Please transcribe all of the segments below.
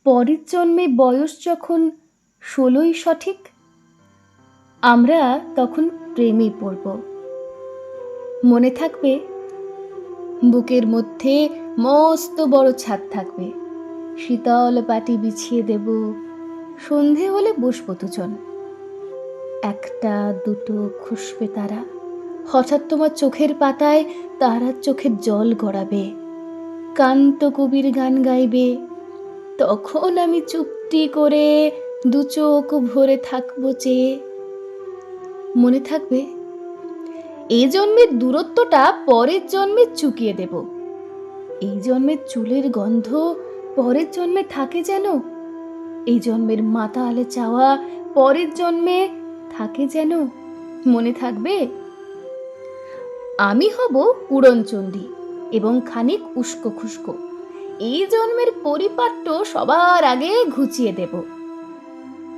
পরের জন্মে বয়স যখন 16ই সঠিক, আমরা তখন প্রেমে পড়ব। মনে থাকবে, বুকের মধ্যে মস্ত বড় ছাদ থাকবে, শীতল পাটি বিছিয়ে দেব, সন্ধে হলে বসবো দুজন। একটা দুটো খুসবে তারা, হঠাৎ তোমার চোখের পাতায় তারার চোখের জল গড়াবে, কান্ত কবির গান গাইবে, তখন আমি চুপটি করে দু চোখ ভরে থাকবো চেয়ে। মনে থাকবে, এই জন্মের দূরত্বটা পরের জন্মে চুকিয়ে দেব। এই জন্মের চুলের গন্ধ পরের জন্মে থাকে যেন, এই জন্মের মাতালে চাওয়া পরের জন্মে থাকে যেন। মনে থাকবে, আমি হব উড়নচণ্ডী এবং খানিক উস্কো খুস্কো। এই জন্মের পরিপাট্য সবার আগে ঘুচিয়ে দেব।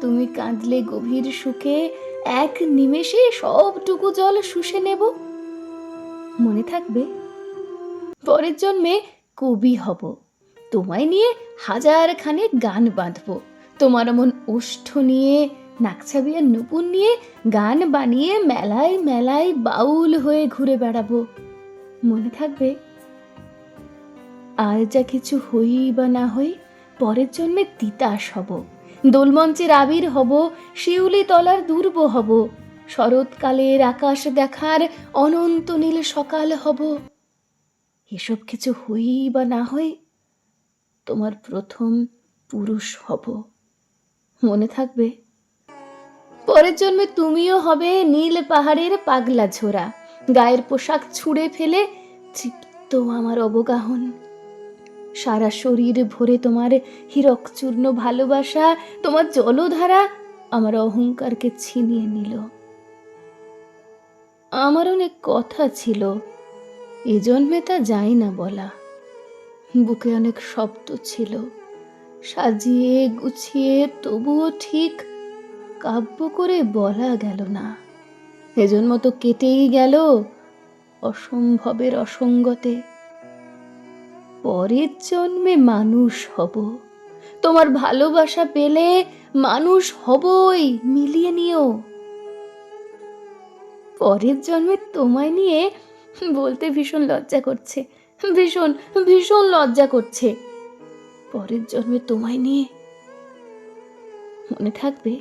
তুমি কাঁদলে গভীর সুখে এক নিমেষে সবটুকু জল শুষে নেব। মনে থাকবে, পরের জন্মে কবি হব, তোমায় নিয়ে হাজার খানেক গান বাঁধব, তোমার মন ওষ্ঠ নিয়ে, নাকছাবি আর নুপুর নিয়ে গান বানিয়ে মেলায় মেলায় বাউল হয়ে ঘুরে বেড়াবো। মনে থাকবে, আর যা কিছু হই বা না হই, পরের জন্মে তিতাস হব, দোলমঞ্চের আবির হব, শিউলি তলার দুর্ব হব, শরৎকালের আকাশ দেখার অনন্ত নীল সকাল হব। এসব কিছু হই বা না হই, তোমার প্রথম পুরুষ হব। মনে থাকবে, পরের জন্মে তুমিও হবে নীল পাহাড়ের পাগলা ঝোরা, গায়ের পোশাক ছুঁড়ে ফেলে তৃপ্ত আমার অবগাহন। সারা শরীর ভরে তোমার হীরক চূর্ণ ভালোবাসা, তোমার জলধারা আমার অহংকারকে ছিনিয়ে নিল। আমার অনেক কথা ছিল, এ জন্মে তা যাই না বলা। বুকে অনেক শব্দ ছিল, সাজিয়ে গুছিয়ে তবুও ঠিক কাব্য করে বলা গেল না। এজন্ম তো কেটেই গেল অসম্ভবের অসঙ্গতে। পরের জন্মে মানুষ হব, তোমার ভালোবাসা পেলে মানুষ হবই, মিলিয়ে নিও। পরের জন্মে তোমায় নিয়ে বলতে ভীষণ লজ্জা করছে, ভীষণ ভীষণ লজ্জা করছে। পরের জন্মে তোমায় নিয়ে। মনে থাকবে,